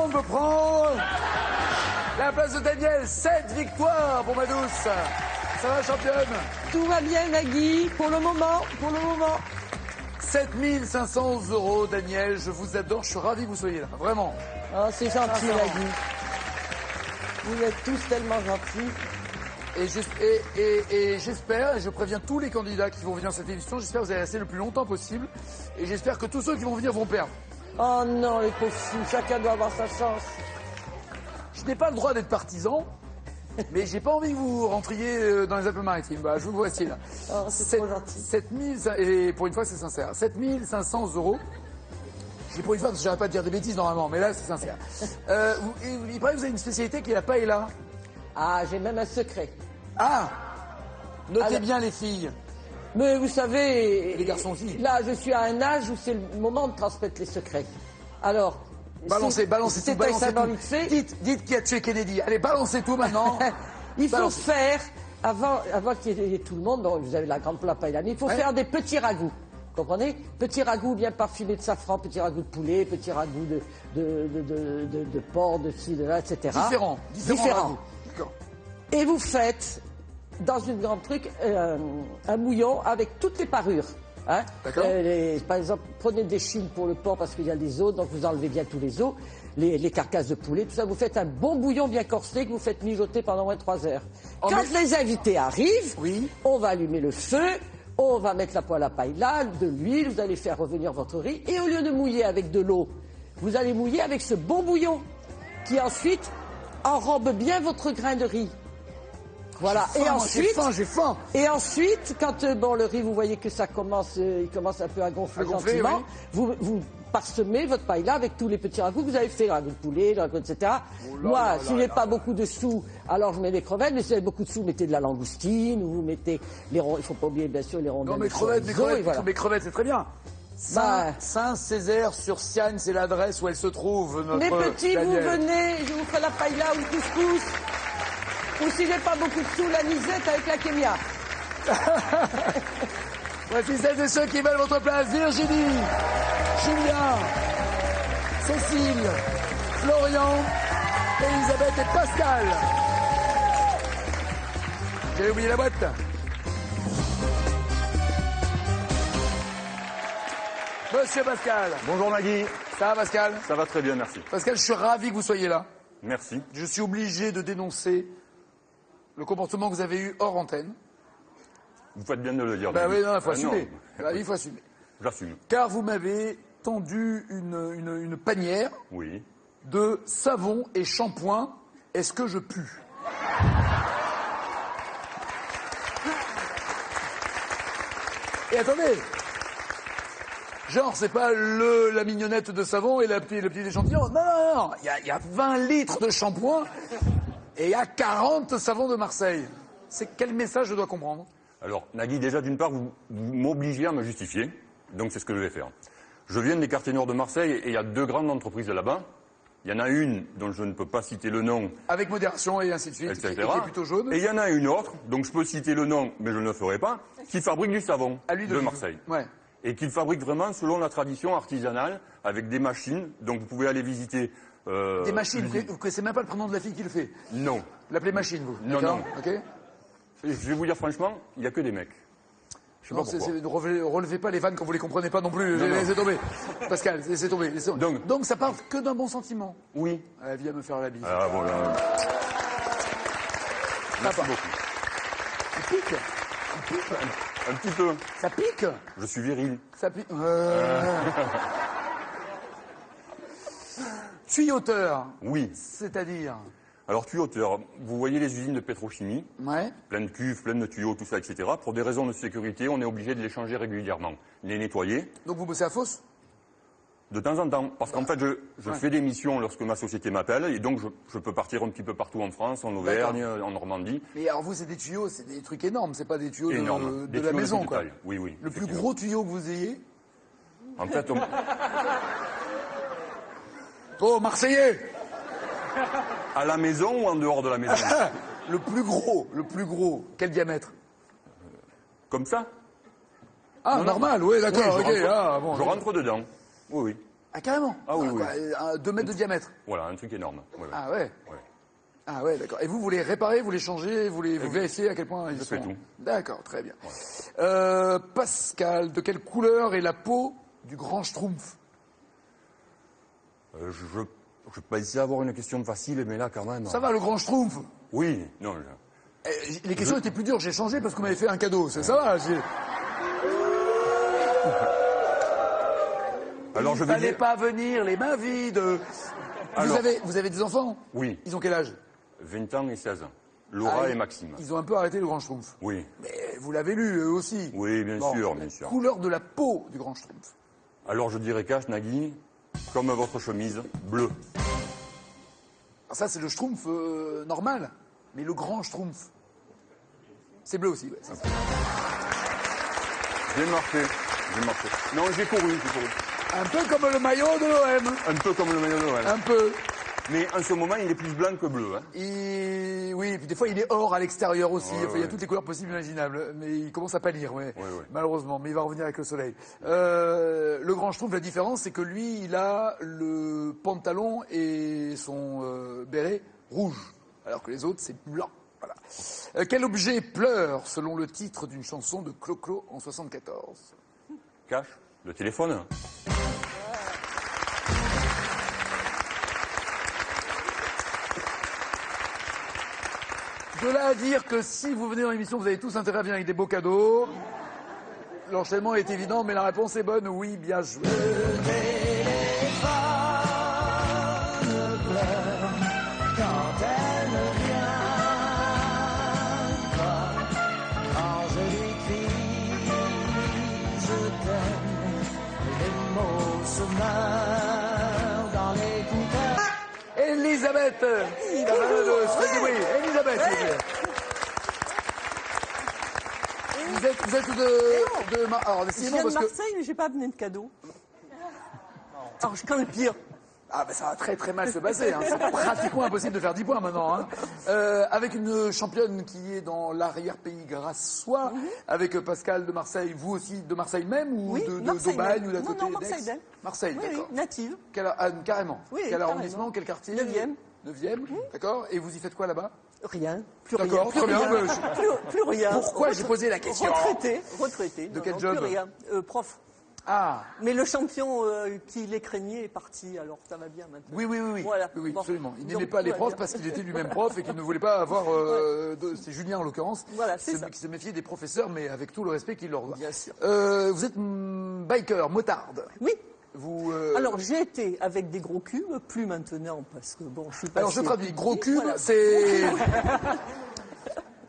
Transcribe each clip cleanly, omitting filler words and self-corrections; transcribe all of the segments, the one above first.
monde veut prendre la place de Daniel. 7 victoires pour ma douce. Ça va, championne? Tout va bien, Nagui, pour le moment. 7 500 €, Daniel. Je vous adore. Je suis ravi que vous soyez là. Vraiment. Oh, c'est gentil, Nagui. Vous êtes tous tellement gentils. Et j'espère, et je préviens tous les candidats qui vont venir à cette émission, j'espère que vous allez rester le plus longtemps possible. Et j'espère que tous ceux qui vont venir vont perdre. Oh non, les pauvres fous, chacun doit avoir sa chance. Je n'ai pas le droit d'être partisan, mais j'ai pas envie que vous rentriez dans les Alpes-Maritimes. Bah, je vous voici là. Oh, c'est trop gentil. 7000, et pour une fois c'est sincère, 7 500 €. J'ai pour une fois parce que j'arrête pas de dire des bêtises normalement, mais là c'est sincère. Il paraît que vous avez une spécialité qui est la paella. Ah, j'ai même un secret. Ah, notez Alors- bien les filles. Mais vous savez... Les garçons aussi. Là, je suis à un âge où c'est le moment de transmettre les secrets. Alors... Balancez tout, c'est balancez extrêmement tout. vite fait. Dites qui a tué Kennedy. Allez, balancez tout maintenant. Il faut Balancez. faire, avant qu'il y ait tout le monde, bon, vous avez la grande plat paella, mais il faut faire des petits ragoûts. Vous comprenez? Petits ragoûts bien parfumés de safran, petits ragoûts de poulet, petits ragoûts de porc, de ci, de là, etc. Différents ragoûts. D'accord. Et vous faites, dans une grande truc, un mouillon avec toutes les parures. Hein. D'accord. Par exemple, prenez des chines pour le porc parce qu'il y a des os, donc vous enlevez bien tous les os, les carcasses de poulet, tout ça. Vous faites un bon bouillon bien corsé que vous faites mijoter pendant moins de 3 heures. Quand les invités arrivent, on va allumer le feu, on va mettre la poêle à paella, de l'huile, vous allez faire revenir votre riz, et au lieu de mouiller avec de l'eau, vous allez mouiller avec ce bon bouillon qui ensuite enrobe bien votre grain de riz. Voilà. J'ai faim. Et ensuite, quand le riz, vous voyez que ça commence, il commence un peu à gonfler gentiment, vous parsemez votre paella avec tous les petits ragoûts que vous avez fait, ragoût de poulet, ragoût, etc. Moi, si j'ai pas beaucoup de sous, alors je mets les crevettes, mais si vous avez beaucoup de sous, mettez de la langoustine, ou vous mettez les rondelles, il faut pas oublier bien sûr les rondelles. Non, mes crevettes, c'est très bien. Saint-Césaire-sur-Siagne, c'est l'adresse où elle se trouve, notre Les petits, Daniel. vous venez, je vous ferai la paella ou le couscous. Ou si j'ai pas beaucoup de sous, la nisette avec la kémia. Voici celles et ceux qui veulent votre place. Virginie, Julien, Cécile, Florian, Elisabeth et Pascal. J'ai oublié la boîte. Monsieur Pascal. Bonjour Nagui. Ça va Pascal? Ça va très bien, merci. Pascal, je suis ravi que vous soyez là. Merci. Je suis obligé de dénoncer le comportement que vous avez eu hors antenne. Vous faites bien de le dire. Bah Nagui. oui, non, il faut assumer. non. Bah, il faut assumer. J'assume. Car vous m'avez tendu une panière Oui. de savon et shampoing. Est-ce que je pue? Et attendez, genre c'est pas la mignonnette de savon et le petit échantillon. Non. Il y a 20 litres de shampoing et il y a 40 savons de Marseille. C'est quel message je dois comprendre? Alors, Nagui, déjà, d'une part, vous m'obligez à me justifier. Donc, c'est ce que je vais faire. Je viens des quartiers nord de Marseille et il y a 2 grandes entreprises là-bas. Il y en a une dont je ne peux pas citer le nom. Avec modération et ainsi de suite, etc. qui est plutôt jaune. Et il y en a une autre, dont je peux citer le nom, mais je ne le ferai pas, qui fabrique du savon de Marseille. Ouais. Et qui le fabrique vraiment selon la tradition artisanale, avec des machines. Donc, vous pouvez aller visiter... Des machines, vous connaissez même pas le prénom de la fille qui le fait? Non. Vous l'appelez machine, vous? Non, D'accord. non. Ok. Je vais vous dire franchement, il n'y a que des mecs. Je sais pas pourquoi. Ne relevez pas les vannes quand vous les comprenez pas non plus. Non, non. Laissez tomber. Pascal, laissez tomber. Donc ça part que d'un bon sentiment. Oui. Elle vient me faire la bise. Ah bon, là... Merci beaucoup. Ça pique. Un petit peu. Ça pique. Je suis viril. Ça pique. Tuyauteur. Oui. C'est-à-dire. Alors tuyauteur, vous voyez les usines de pétrochimie, Ouais. plein de cuves, plein de tuyaux, tout ça, etc. Pour des raisons de sécurité, on est obligé de les changer régulièrement, les nettoyer. Donc vous bossez à Fos? De temps en temps, parce qu'en fait, je fais des missions lorsque ma société m'appelle, et donc je peux partir un petit peu partout en France, en Auvergne, en Normandie. Mais alors vous, c'est des tuyaux, c'est des trucs énormes, c'est pas des tuyaux Énormes. de Des la tuyaux de maison, petite quoi. taille. Oui, oui. Le plus effectivement. gros tuyau que vous ayez? En fait, Oh, Marseillais! à la maison ou en dehors de la maison? Le plus gros. Quel diamètre? Comme ça? Ah, Non, normal, oui, d'accord, Oui, ok. je rentre, Ah, bon, je rentre dedans. Oui, oui. Ah, carrément. Ah oui, Quoi, 2 mètres de diamètre. Voilà, un truc énorme. Ouais. Ah ouais. Ouais. Ah ouais, d'accord. Et vous les réparez, vous les changez, vous vérifiez à quel point ils fais sont... tout. D'accord, très bien. Ouais. Pascal, de quelle couleur est la peau du grand schtroumpf? Je peux essayer d'avoir une question facile, mais là, quand même... Ça va, le grand schtroumpf? Oui, non... Les questions étaient plus dures, j'ai changé parce que vous m'avez fait un cadeau. Ça va, Alors, je vais fallait dire... pas venir les mains vides. Alors- Vous avez des enfants? Oui, Ils ont quel âge? 20 ans et 16 ans. Laura Ah, et Maxime. Ils ont un peu arrêté le grand schtroumpf. Oui, Mais vous l'avez lu, eux aussi. oui, bien Bon, sûr, bien sûr. Couleur de la peau du grand schtroumpf. Alors, je dirais cache, Nagui, comme votre chemise, bleu. Alors ça, c'est le schtroumpf normal. Mais le grand schtroumpf, c'est bleu aussi. Ouais, c'est ça. Bien marqué, bien marqué. Non, j'ai couru. Un peu comme le maillot de l'OM. Un peu comme le maillot de Noël. Un peu. Mais en ce moment, il est plus blanc que bleu. Hein. Oui, et puis des fois il est or à l'extérieur aussi. Ouais, Enfin, il y a ouais. toutes les couleurs possibles et imaginables. Mais il commence à pâlir, Ouais. malheureusement. Mais il va revenir avec le soleil. Le grand schtroumpf, la différence, c'est que lui, il a le pantalon et son béret rouge, alors que les autres, c'est blanc. Voilà. Quel objet pleure, selon le titre d'une chanson de Clo-Clo en 74? Cache, le téléphone. De là à dire que si vous venez dans l'émission, vous avez tous intérêt à venir avec des beaux cadeaux. L'enchaînement est évident, mais la réponse est bonne. Oui, bien joué. Elisabeth, Elisabeth, vous êtes de alors Je décidément viens de parce que Marseille, mais j'ai pas amené de cadeau. Alors, je crains le pire. ben ça va très très mal se passer. Hein. C'est pratiquement impossible de faire 10 points maintenant. Hein. Avec une championne qui est dans l'arrière-pays grassois, avec Pascal de Marseille, vous aussi de Marseille même ou Oui, Marseille d'Aubagne même. ou d'à Non, côté non, Marseille d'Aix même. Marseille, Oui, d'accord. native. Carrément. Oui, quel carrément. arrondissement, quel quartier? 9e. 9e, d'accord. Et vous y faites quoi là-bas? Rien. Plus rien. D'accord, Plus très bien, rien. bah, Plus rien. Pourquoi j'ai posé la question? Retraité. De Non, quel non, job? Plus rien. Prof. Ah, Mais le champion qui les craignait est parti, alors ça va bien maintenant. oui. Voilà. Oui, Bon. absolument. Il Donc, n'aimait pas les tout va profs bien. parce qu'il était lui-même prof et qu'il ne voulait pas avoir... c'est Julien en l'occurrence, Voilà, c'est ça. qui se méfiait des professeurs, mais avec tout le respect qu'il leur doit. Bien sûr. Vous êtes biker, motarde. Oui. Vous, Alors j'ai été avec des gros cubes, plus maintenant parce que bon, je suis pas. alors je traduis, gros cube, Voilà. c'est...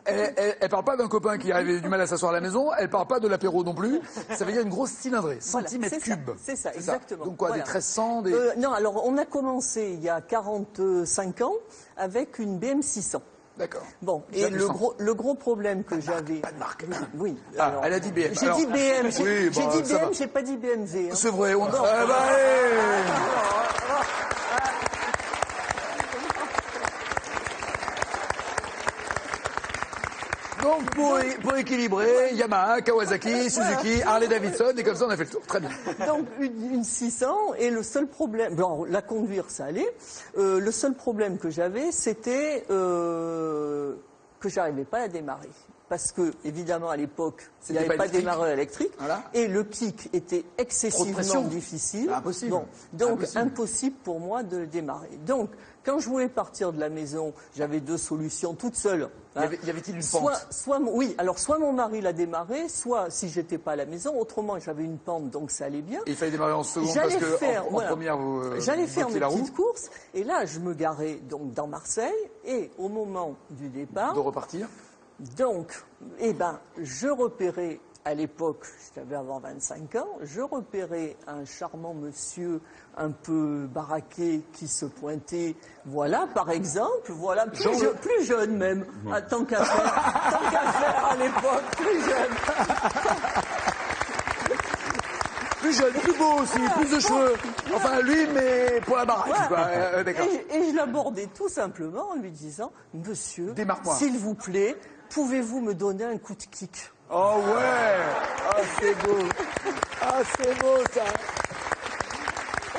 Elle parle pas d'un copain qui avait du mal à s'asseoir à la maison, elle parle pas de l'apéro non plus, ça veut dire une grosse cylindrée, Voilà, centimètres c'est ça, cubes. c'est ça, exactement. Donc quoi, Voilà. des 1300, des... Non, alors on a commencé il y a 45 ans avec une BM 600. D'accord. Bon, Bien et puissant. le gros problème que j'avais... Pas de marque. Oui. Ah, alors, elle a dit BM. J'ai Alors- dit BM, Oui, j'ai bon, dit ça va. BM, j'ai pas dit BMW. Hein. C'est vrai, on... Bon. Ah, bah, allez. Donc pour équilibrer, Yamaha, Kawasaki, Suzuki, Harley Davidson, et comme ça on a fait le tour. Très bien. Donc une 600 et le seul problème, bon, la conduire ça allait, le seul problème que j'avais c'était que j'arrivais pas à démarrer. Parce que, évidemment, à l'époque, il n'y C'était avait pas pas de électrique. démarreur électrique. Voilà. Et le kick était pression. excessivement difficile. Impossible. Bon, donc, Impossible. impossible pour moi de le démarrer. Donc, quand je voulais partir de la maison, j'avais deux solutions toutes seules. Y avait-il une pente? Oui, alors soit mon mari l'a démarré, soit si j'étais pas à la maison, autrement j'avais une pente, donc ça allait bien. Et il fallait démarrer en seconde parce J'allais que faire, en voilà. première J'allais vous faire bloquiez mes la roue petites courses, et là je me garais donc dans Marseille, et au moment du départ, de repartir. donc, eh ben, je repérais, à l'époque, j'avais avant 25 ans, je repérais un charmant monsieur un peu baraqué qui se pointait, voilà, par exemple, voilà, plus jeune même, tant qu'à faire à l'époque, plus jeune. Plus jeune, plus beau aussi, plus de cheveux. Enfin lui, mais pour la baraque. Voilà. Quoi. D'accord. Et je l'abordais tout simplement en lui disant, monsieur, Démarre-moi. s'il vous plaît, pouvez-vous me donner un coup de kick? Oh ouais. Ah c'est beau. Ah c'est beau ça.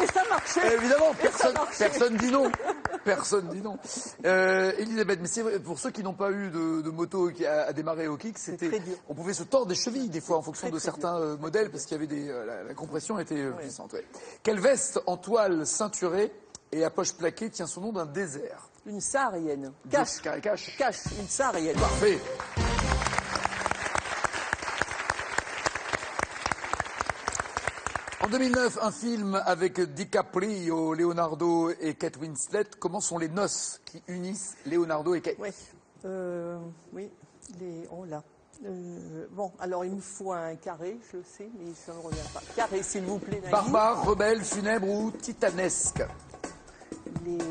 Et ça marchait. Évidemment, Et ça marchait. personne dit non. Personne dit non. Elisabeth, mais c'est vrai, pour ceux qui n'ont pas eu de moto à démarrer au kick, très dur. on pouvait se tordre des chevilles des fois en fonction Très, de très certains modèles parce qu'il y avait la compression était puissante. Ouais. Quelle veste en toile ceinturée et à poche plaquée tient son nom d'un désert? Une saharienne. Cache. Cache. Cache. Une saharienne. Parfait. En 2009, un film avec DiCaprio, Leonardo et Kate Winslet. Comment sont les noces qui unissent Leonardo et Kate? Oui. Oui. Oh là. Bon, alors il me faut un carré, je le sais, mais ça ne me revient pas. Carré, s'il vous plaît, Nagui. Barbare, rebelle, funèbre ou titanesque?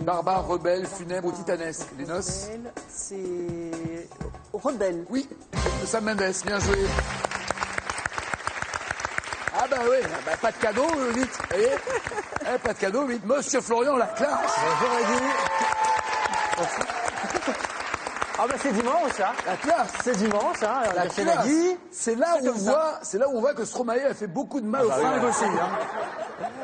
Barbare, rebelle, funèbre ou titanesque? Les noces? Rebelle, c'est rebelle. Oui, Sam Mendes, bien joué. Ah bah oui, pas de cadeau, vite. Vous voyez, pas de cadeau, vite. Monsieur Florian, la classe. J'aurais dit. Ah bah c'est dimanche, hein. La classe. C'est dimanche, hein. On La a fait classe. Nagui. C'est là où on voit que Stromae a fait beaucoup de mal aux fringues aussi. Hein.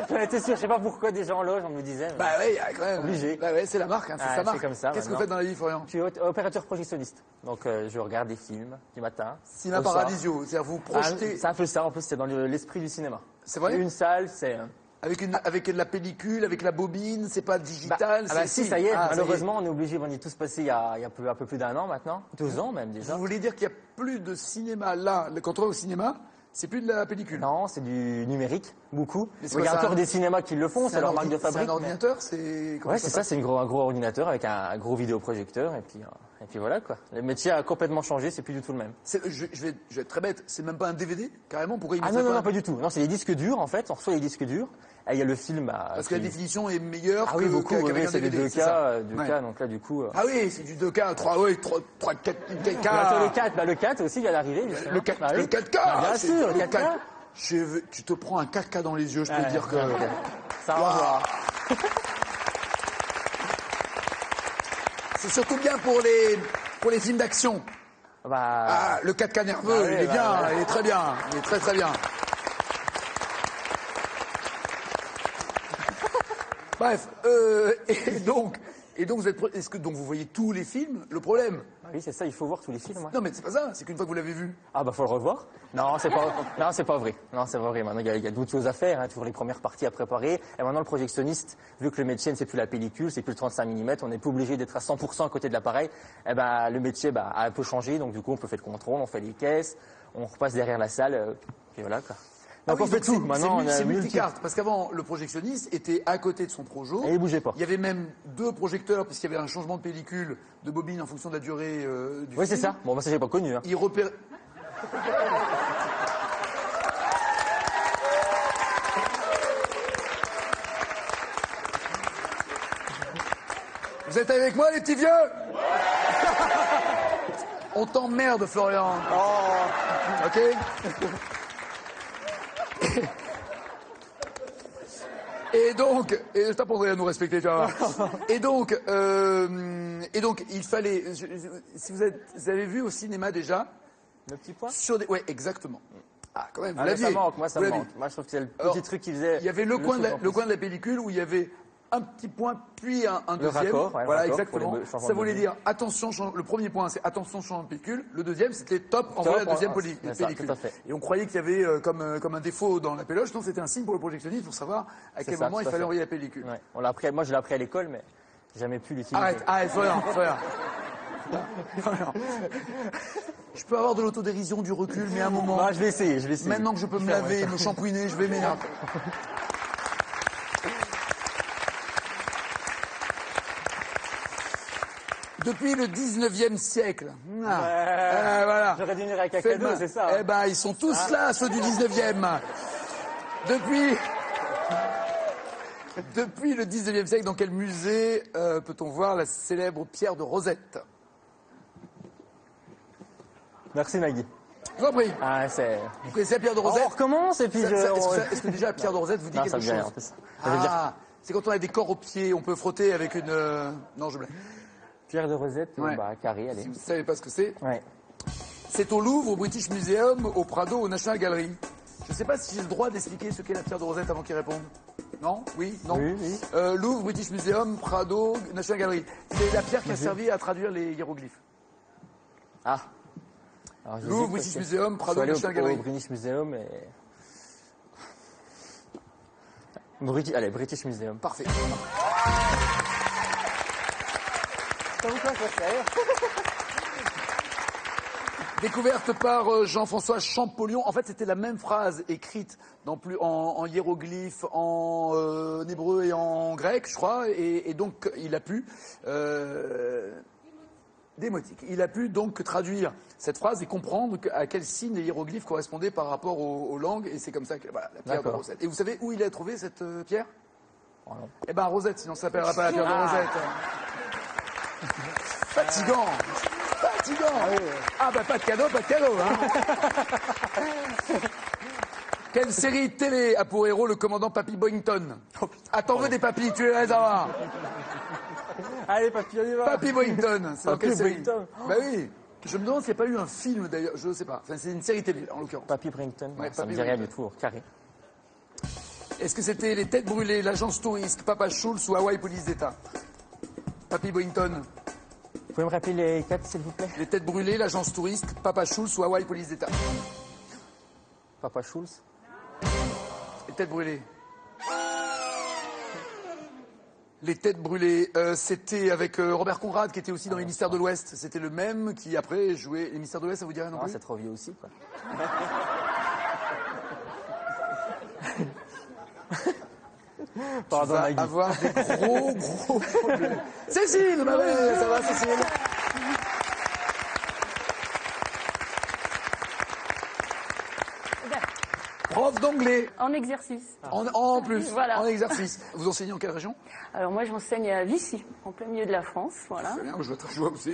J'en étais sûr, je sais pas pourquoi des gens en loge, on me disait. Mais... Bah oui, il y a quand même. Obligé. Bah ouais, c'est la marque, hein, c'est Ah, sa marque. c'est comme ça, Qu'est-ce que vous maintenant. faites dans la vie, Florian? Je suis opérateur projectionniste. Donc je regarde des films du matin. Cinéma au soir. Paradisio, c'est-à-dire vous projetez. C'est un peu ça, en plus c'est dans l'esprit du cinéma. C'est vrai? Une salle, c'est... Avec de la pellicule, avec la bobine, c'est pas digital. si, ça y est, Ah, malheureusement on est obligé, on y est tous passé il y a un peu plus d'1 an maintenant, 2 ans même déjà. Vous voulez dire qu'il n'y a plus de cinéma là, quand on va au cinéma, c'est plus de la pellicule? Non, c'est du numérique, beaucoup. Mais c'est Il y a quoi, ça, encore des cinémas qui le font, c'est leur marque de fabrique. C'est un mais- ordinateur, c'est. comment Ouais, c'est ça, passe c'est un gros ordinateur avec un gros vidéoprojecteur et puis voilà quoi. Le métier a complètement changé, c'est plus du tout le même. Je vais être très bête, c'est même pas un DVD, carrément? Pourquoi ils Ah mettraient non, non, pas non, pas du tout. Non, c'est des disques durs en fait, on reçoit les disques durs. Et il y a le film. Parce que la définition est meilleure Ah oui, beaucoup, qu'avec oui, un c'est des DVD, 2K, c'est ça? 2K, Ouais. donc là du coup. Ah oui, c'est du 2K, 3, 4K. Attends, le 4 aussi vient d'arriver. Le 4, Bah oui. le 4K. Bah, bien c'est- sûr, le 4K. Tu te prends un 4K dans les yeux, je peux te dire que. ok. Ça va. C'est surtout bien pour les films d'action. Bah, Ah, le 4K nerveux, Ah oui, il est bah, bien, ouais. il est très bien, il est très très bien. Bref, et donc est-ce que donc vous voyez tous les films? Le problème, oui, c'est ça, il faut voir tous les films. Ouais. non mais c'est pas ça, c'est qu'une fois que vous l'avez vu, Ah bah faut le revoir. Non, c'est pas, non, c'est pas vrai. Non, c'est pas vrai. Maintenant, il y a d'autres choses à faire. Hein, toujours les premières parties à préparer. Et maintenant, le projectionniste, vu que le métier, c'est plus la pellicule, c'est plus le 35 mm, on n'est plus obligé d'être à 100% à côté de l'appareil. Eh ben, le métier, a un peu changé. Donc, du coup, on peut faire le contrôle, on fait les caisses, on repasse derrière la salle, et voilà, quoi. Donc, oui, on fait tout. c'est- Maintenant, on a c'est multi- multicarte, parce qu'avant le projectionniste était à côté de son projo. Et il bougeait pas. Il y avait même 2 projecteurs puisqu'il y avait un changement de pellicule, de bobine en fonction de la durée du Oui, film. c'est ça. Bon, moi, ça, j'ai pas connu, hein. Il repère. Vous êtes avec moi, les petits vieux? On t'emmerde, Florian. Oh, ok. Et je t'apprendrai à nous respecter, tu vas voir. Et donc, il fallait. Si vous avez vu au cinéma déjà, Le petit point. ouais, exactement. Ah, quand même, vous Ah, mais l'aviez. ça manque, moi, ça Vous me l'aviez. manque. Moi, je trouve que c'est le petit Alors, truc qui faisait. Il y avait le coin truc en plus. de la pellicule où il y avait un petit point, puis un deuxième. raccord, ouais, le voilà, raccord exactement. pour les changements Ça de voulait bobine. dire attention, le premier point, c'est attention, changement de pellicule. Le deuxième, c'était top, envoie la deuxième c'est ça, pellicule. tout à fait. Et on croyait qu'il y avait comme un défaut dans la péloche. Non, c'était un signe pour le projectionniste pour savoir à quel ça, moment tout il à fallait fait. envoyer la pellicule. Ouais. On l'a appris, moi, je l'ai appris à l'école, mais j'ai jamais pu l'utiliser. Arrête, Florian. Je peux avoir de l'autodérision, du recul, mais à un moment. Bah, je vais essayer. Maintenant que je peux me laver, me shampouiner, je vais m'énerver. Depuis le 19e siècle. Voilà. J'aurais dû venir avec un Fais cadeau, main. c'est ça. Eh ben, ils sont tous là, ceux du 19e. Depuis le 19e siècle, dans quel musée peut-on voir la célèbre pierre de Rosette? Merci, Nagui. Je vous en prie. Ah, c'est... Vous connaissez la pierre de On Rosette? recommence et puis Est-ce que déjà la pierre de Rosette vous dit Non, ça quelque me dit rien, chose? en plus. Ça veut dire- Ah, c'est quand on a des corps aux pieds, on peut frotter avec une... Non, je blague. Pierre de Rosette, Ouais. carré, allez. Si vous ne savez pas ce que c'est, Ouais. c'est au Louvre, au British Museum, au Prado, au National Gallery. Je sais pas si j'ai le droit d'expliquer ce qu'est la pierre de Rosette avant qu'il réponde. Non? Oui? Non? Oui, oui. Louvre, British Museum, Prado, National Gallery. C'est la pierre qui a servi à traduire les hiéroglyphes. Ah. Alors, j'hésite Louvre, parce British que Museum, je suis Prado, allé National au Gallery. British Museum et... Allez, British Museum. Parfait. Comme quoi ça sert. Découverte par Jean-François Champollion. En fait, c'était la même phrase écrite en hiéroglyphe, en hébreu et en grec, je crois. Et donc, il a pu... démotique. Il a pu donc traduire cette phrase et comprendre à quel signe les hiéroglyphes correspondaient par rapport aux langues. Et c'est comme ça que voilà, la pierre de D'accord. Rosette. Et vous savez où il a trouvé cette pierre? Oh non. Eh ben, Rosette, sinon ça s'appellera pas la pierre de Rosette. Fatigant. Fatigant. Ah bah pas de cadeau, hein. Quelle série télé a pour héros le commandant Papy Boyington? Ah, t'en veux des papys, tu les avoir. Allez, papy, on y va. Papy Boyington, c'est dans Papy quelle série? Boyington. Bah oui. Je me demande s'il n'y a pas eu un film d'ailleurs, je ne sais pas. Enfin, c'est une série télé en l'occurrence. Papy Brington. Ouais, Ça me Papy dit rien Brington. du tout, carré. Est-ce que c'était Les Têtes Brûlées, l'Agence Touriste, Papa Schulz ou Hawaii Police d'État? Papy Boyington. Vous pouvez me rappeler les 4, s'il vous plaît? Les Têtes Brûlées, l'Agence Touriste, Papa Schulz ou Hawaii Police d'État? Papa Schulz. Les Têtes Brûlées. Les Têtes Brûlées, c'était avec Robert Conrad qui était aussi dans Les Mystères de l'Ouest. C'était le même qui après jouait Les Mystères de l'Ouest, ça vous dirait non Ah, plus? c'est trop vieux aussi, quoi. Pardon, Va Maggie. avoir des gros problèmes. Cécile, ma belle, ça va Cécile? Prof d'anglais, En exercice. en plus, Voilà. en exercice. Vous enseignez en quelle région? Alors moi, j'enseigne à Vichy, en plein milieu de la France, voilà. Très bien, je vois aussi.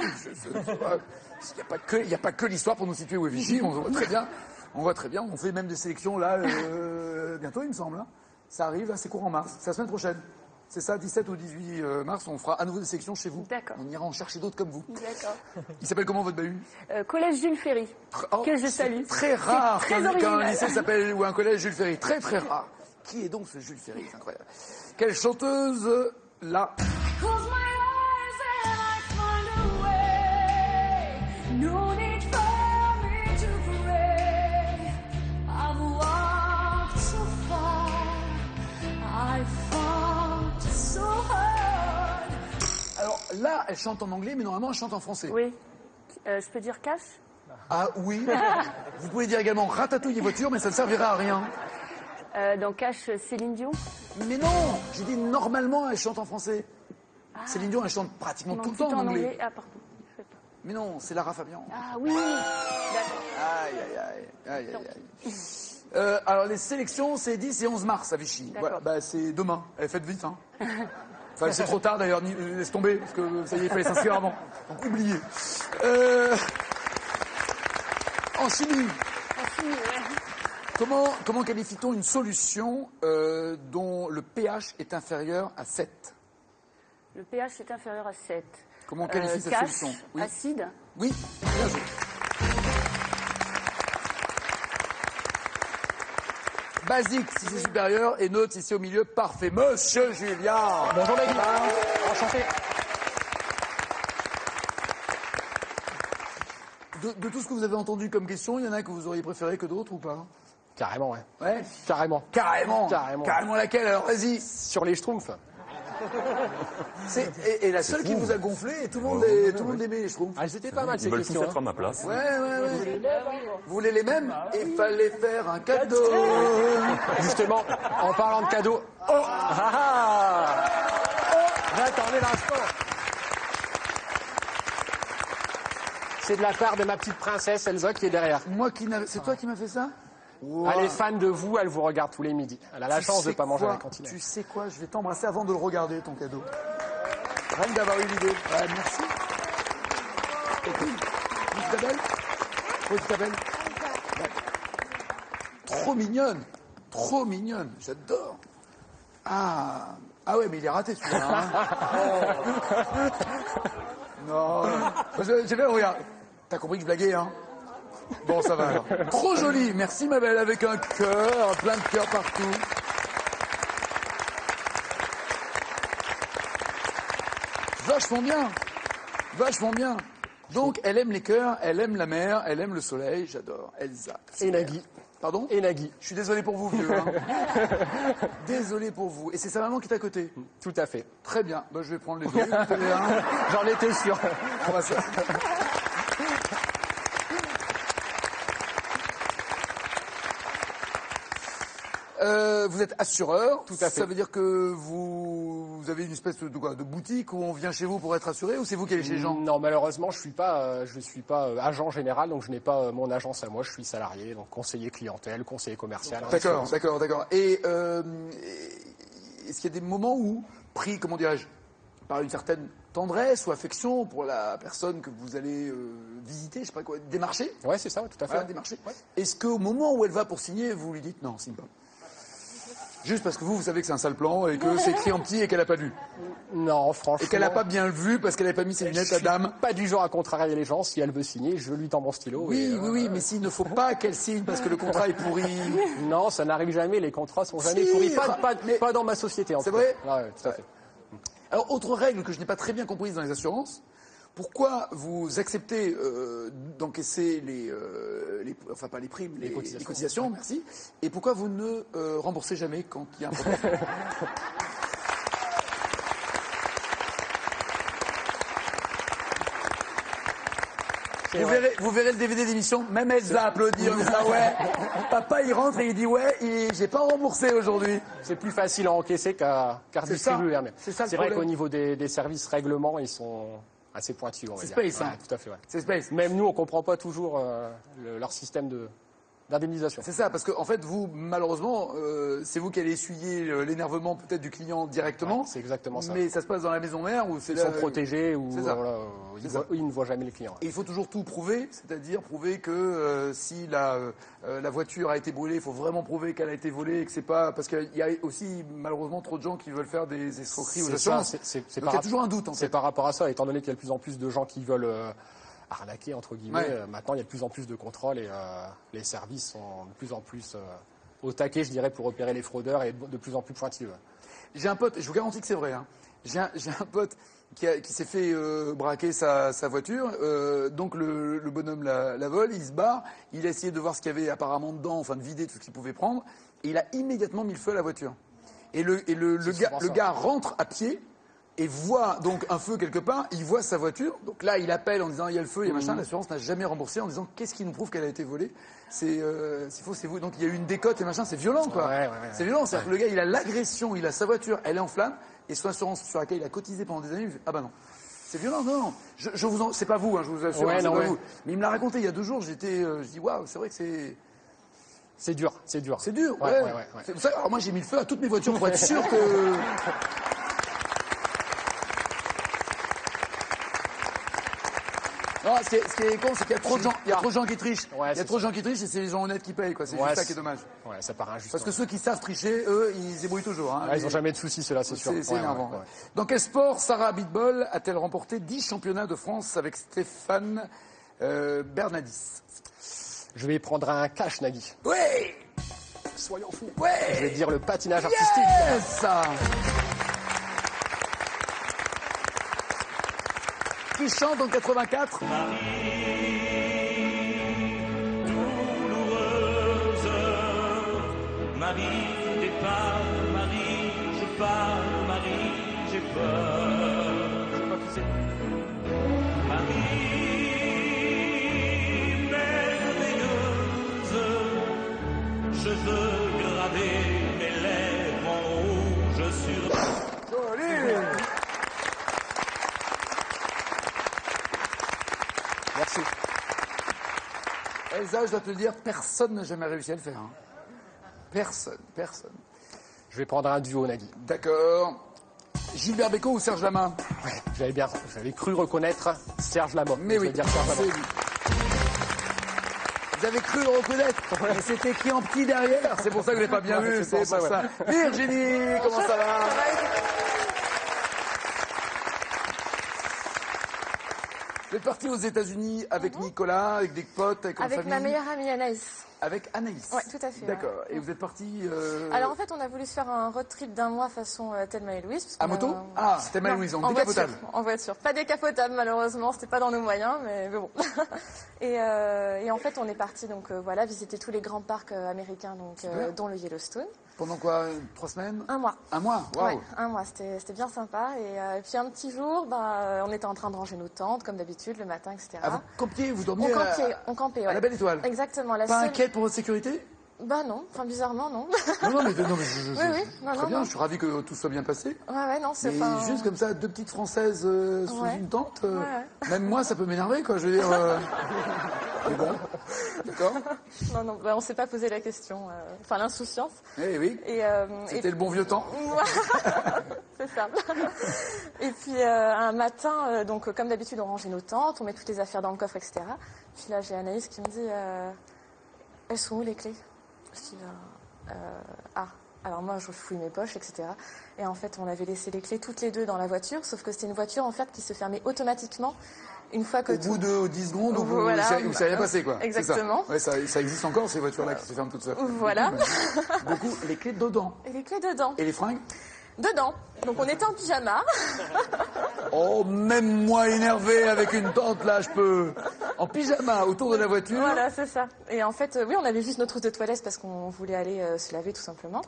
Il n'y a pas que l'histoire pour nous situer où est Vichy, on voit très bien. On voit très bien, on fait même des sélections là, bientôt il me semble. Hein. Ça arrive, là, c'est courant mars, c'est la semaine prochaine. C'est ça, 17 ou 18 mars, on fera à nouveau des sélections chez vous. D'accord. On ira en chercher d'autres comme vous. D'accord. Il s'appelle comment votre bahut? Collège Jules Ferry, Oh, que je c'est salue. très rare C'est très qu'un original. lycée s'appelle ou un collège Jules Ferry. Très très rare. Qui est donc ce Jules Ferry? C'est incroyable. Quelle chanteuse là? Close my eyes and I find a way. No need for me to pray. I've walked so far. I fought so hard. Alors là, elle chante en anglais, mais normalement elle chante en français. Oui. Je peux dire cash? Ah oui. Vous pouvez dire également ratatouille et voiture, mais ça ne servira à rien. Dans Cash, Céline Dion? Mais non, j'ai dit normalement elle chante en français. Céline Dion, elle chante pratiquement Non, tout le temps en anglais. Ah, pardon. Je sais pas. Mais non, c'est Lara Fabian. Ah oui. D'accord. Aïe, aïe, aïe, aïe, aïe. Alors les sélections, c'est 10 et 11 mars à Vichy. D'accord. Voilà, bah, c'est demain. Faites vite. Hein. Enfin, c'est trop tard d'ailleurs, laisse tomber, parce que ça y est, il fallait s'inscrire avant. Donc oubliez. En chimie, comment qualifie-t-on une solution dont le pH est inférieur à 7? Le pH est inférieur à 7. Comment on qualifie cette cash, solution? Oui. acide. Oui, bien joué. Basique si c'est supérieur et neutre si c'est au milieu. Parfait. Monsieur Julien. Bonjour, Maggie. Enchanté. De tout ce que vous avez entendu comme question, il y en a que vous auriez préféré que d'autres ou pas? Carrément, ouais. Ouais. Carrément. Carrément. Carrément. Carrément laquelle? Alors vas-y. Sur les schtroumpfs. Et la seule qui vous a gonflé, et tout le monde, tout le monde aimait, je trouve. Ah, c'était pas mal, Ils ces veulent tous questions. être à ma place. Ouais. Vous voulez les mêmes? Il fallait faire un cadeau. Justement, en parlant de cadeaux. Oh Attendez l'instant. C'est de la part de ma petite princesse Elsa qui est derrière. C'est toi qui m'as fait ça? Elle est fan de vous, elle vous regarde tous les midis. Elle a la chance de ne pas manger à la cantine. Tu sais quoi? Je vais t'embrasser avant de le regarder, ton cadeau. Rien que d'avoir eu l'idée. Ouais, merci. Et puis, tu t'appelles? Oui, tu t'appelles? Ouais. Trop mignonne. Trop mignonne. J'adore. Ah ouais, mais il est raté celui-là. Hein. Non. J'ai fait, regarde. T'as compris que je blaguais, hein? Bon, ça va alors. Trop joli. Merci, ma belle, avec un cœur, plein de cœurs partout. Vachement bien. Vachement bien. Donc, elle aime les cœurs, elle aime la mer, elle aime le soleil. J'adore. Elsa. Et Nagui. Pardon? Et Nagui. Je suis désolé pour vous, vieux. Hein. Désolé pour vous. Et c'est sa maman qui est à côté. Tout à fait. Très bien. Bah, je vais prendre les deux. Très bien. J'en étais sûr. On va se- vous êtes assureur. Tout à fait. Ça veut dire que vous avez une espèce de quoi, de boutique où on vient chez vous pour être assuré, ou c'est vous qui allez chez les gens? Non, malheureusement, je suis pas agent général, donc je n'ai pas mon agence à moi. Je suis salarié, donc conseiller clientèle, conseiller commercial. D'accord. Et est-ce qu'il y a des moments où, pris, comment dirais-je, par une certaine tendresse ou affection pour la personne que vous allez visiter, je sais pas quoi, démarcher? Ouais, c'est ça, ouais, tout à fait. Voilà, démarcher. Est-ce qu'au moment où elle va pour signer, vous lui dites non, signe pas? Juste parce que vous savez que c'est un sale plan et que c'est écrit en petit et qu'elle n'a pas lu. Non, franchement. Et qu'elle n'a pas bien vu parce qu'elle n'avait pas mis ses lunettes à dame. Pas du genre à contrarier les gens. Si elle veut signer, je lui tends mon stylo. Oui, mais s'il ne faut pas qu'elle signe parce que le contrat est pourri. Non, ça n'arrive jamais. Les contrats sont jamais Si, pourris. mais- Pas dans ma société, en C'est tout cas. vrai Ouais, tout à fait. Alors, autre règle que je n'ai pas très bien comprise dans les assurances, pourquoi vous acceptez d'encaisser enfin pas les primes, les cotisations, merci, et pourquoi vous ne remboursez jamais quand il y a un problème? Vous verrez le DVD d'émission, même Elsa applaudit en disant ouais. Papa il rentre et il dit ouais, j'ai pas remboursé aujourd'hui. C'est plus facile à encaisser qu'à C'est distribuer. ça. Mais C'est ça le c'est vrai problème. qu'au niveau des services règlements, ils sont assez pointus, on va C'est dire. space, hein. Ouais, tout à fait, ouais. C'est space. Même nous, on comprend pas toujours leur système d'indemnisation. C'est ça, parce que en fait, vous, malheureusement, c'est vous qui allez essuyer l'énervement peut-être du client directement. Ouais, c'est exactement ça. Mais ça se passe dans la maison mère où c'est Ils sont protégés ou c'est ça. voilà, ils ne voient jamais le client. Et il faut toujours tout prouver, c'est-à-dire prouver que si la voiture a été brûlée, il faut vraiment prouver qu'elle a été volée et que c'est pas parce qu'il y a aussi malheureusement trop de gens qui veulent faire des escroqueries aux C'est assurances. ça, c'est Donc il y a toujours un doute en C'est fait. par rapport à ça, étant donné qu'il y a de plus en plus de gens qui veulent arnaquer, entre guillemets, Ouais. maintenant il y a de plus en plus de contrôles et les services sont de plus en plus au taquet, je dirais, pour repérer les fraudeurs et de plus en plus pointilleux. J'ai un pote, je vous garantis que c'est vrai. Hein. J'ai un pote qui s'est fait braquer sa voiture. Donc le bonhomme la vole, il se barre. Il a essayé de voir ce qu'il y avait apparemment dedans, enfin de vider tout ce qu'il pouvait prendre. Et il a immédiatement mis le feu à la voiture. Et le souvent ça. gars rentre à pied et voit donc un feu quelque part. Il voit sa voiture. Donc là, il appelle en disant il y a le feu, il y a machin. L'assurance n'a jamais remboursé en disant qu'est-ce qui nous prouve qu'elle a été volée. S'il faut, c'est vous. Donc il y a eu une décote et machin. C'est violent, quoi. Ouais. C'est violent. C'est-à-dire que le gars, il a l'agression, il a sa voiture, elle est en flamme. Et son assurance sur laquelle il a cotisé pendant des années, il fait, ah bah non. C'est violent, non. C'est pas vous, hein, je vous assure, Ouais, c'est non, pas ouais. vous. Mais il me l'a raconté il y a 2 jours, je dis, waouh, c'est vrai que C'est dur, c'est dur. c'est dur. Ouais. C'est pour ça, alors moi j'ai mis le feu à toutes mes voitures pour être sûr que... Non, ce qui est con, c'est qu'il y a trop de gens, trop de gens qui trichent. Ouais, Il y a c'est trop de gens qui trichent et c'est les gens honnêtes qui payent, quoi. C'est Ouais, juste ça c'est- qui est dommage. Ouais, ça paraît injuste. Parce que ceux qui savent tricher, eux, ils se débrouillent toujours. Hein. Ils n'ont jamais de soucis, ceux-là, c'est sûr. C'est Ouais, énervant. ouais. Dans quel sport Sarah Abitbol a-t-elle remporté 10 championnats de France avec Stéphane Bernadis? Je vais prendre un cash, Nagui. Ouais. Soyons fous. Ouais. Je vais dire le patinage artistique. Yes. Qui chante en 84? Marie, départ, Marie, je pars, Marie, j'ai peur. Je sais pas qui c'est. Marie, merveilleuse, je veux graver mes lèvres en rouge sur... Joli. Merci. Elsa, je dois te le dire, personne n'a jamais réussi à le faire. Hein. Personne. Je vais prendre un duo, Nagui. D'accord. Gilbert Bécaud ou Serge Lama? J'avais cru reconnaître Serge Lama. Mais Je oui, vais dire Serge c'est Lama. lui. Vous avez cru le reconnaître, mais c'était écrit en petit derrière. C'est pour ça que vous l'avez pas bien vu, c'est pour ça. Virginie, comment ça va? Vous êtes parti aux États-Unis avec Nicolas, avec des potes, avec une Avec famille. ma meilleure amie Anaïs. Avec Anaïs. Ouais, tout à fait. D'accord. ouais. Et vous êtes parti. Alors en fait, on a voulu se faire un road trip d'un mois façon Thelma et Louise. parce À qu'on moto a- Ah, Thelma et Non, Louise, en en décapotable. voiture, en voiture. Pas décapotable malheureusement, c'était pas dans nos moyens, mais bon. Et en fait, on est parti donc voilà visiter tous les grands parcs américains, donc Super. dont le Yellowstone. Pendant quoi 3 semaines Un mois. Un mois. Waouh. Ouais, un mois, c'était bien sympa. Et puis un petit jour, on était en train de ranger nos tentes, comme d'habitude, le matin, etc. Ah, vous campiez, vous on dormiez campait, à ouais. la Belle Étoile. Exactement. La Pas seule... inquiète pour votre sécurité? Bah non, enfin bizarrement non. Non, mais, Oui, oui. Non, très non, bien, non. je suis ravi que tout soit bien passé. Ouais, non, c'est Mais pas... juste comme ça, 2 petites Françaises sous Ouais. une tente, Ouais. même moi, ça peut m'énerver, quoi. Je veux dire. Mais bon, d'accord. Non, on s'est pas posé la question. Enfin, l'insouciance. Eh oui, Et, c'était le bon vieux temps. c'est ça. Et puis un matin, donc comme d'habitude, on rangeait nos tentes, on met toutes les affaires dans le coffre, etc. Puis là, j'ai Anaïs qui me dit elles sont où les clés? Je dis alors moi, je fouille mes poches, etc. Et en fait, on avait laissé les clés toutes les deux dans la voiture, sauf que c'était une voiture en fait qui se fermait automatiquement une fois que Au bout de 10 secondes, où Voilà. il s'est rien passé, quoi. C'est ça. Exactement. Ouais, ça existe encore, ces voitures-là qui se ferment toutes seules. Voilà. Beaucoup, les clés dedans. Et les clés dedans. Et les fringues? Dedans. Donc on était en pyjama. Oh, même moi énervé avec une tente, là, je peux. En pyjama, autour de la voiture. Voilà, c'est ça. Et en fait, oui, on avait juste notre trousse de toilette parce qu'on voulait aller se laver tout simplement.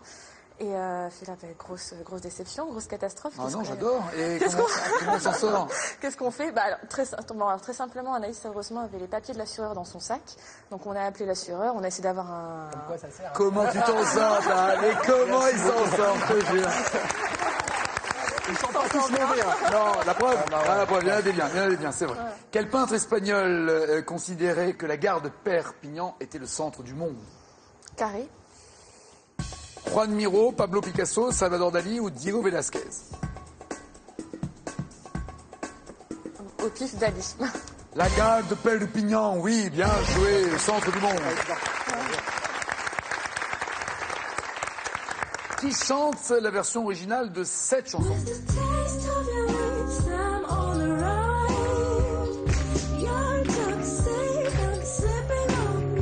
Et puis là, grosse déception, grosse catastrophe. Ah Qu'est-ce non, qu'on- j'adore. Et Qu'est-ce comment on s'en sort? Qu'est-ce qu'on fait très simplement, Anaïs, heureusement, avait les papiers de l'assureur dans son sac. Donc on a appelé l'assureur, on a essayé d'avoir un... Quoi ça sert? Comment tu t'en sors, là? Mais comment ils s'en sortent, je te jure? Ils sont pas tous mauvais. Hein. Non, la preuve, la preuve, il y en a des biens, c'est vrai. Quel peintre espagnol considérait que la gare de Perpignan était le centre du monde? Carré. Juan Miro, Pablo Picasso, Salvador Dali ou Diego Velázquez? Au pif Dali. La gare de Perpignan, oui, bien joué, le centre du monde. Qui chante la version originale de cette chanson? The taste of your lips, I'm on the ride. You're toxic, I'm sipping on the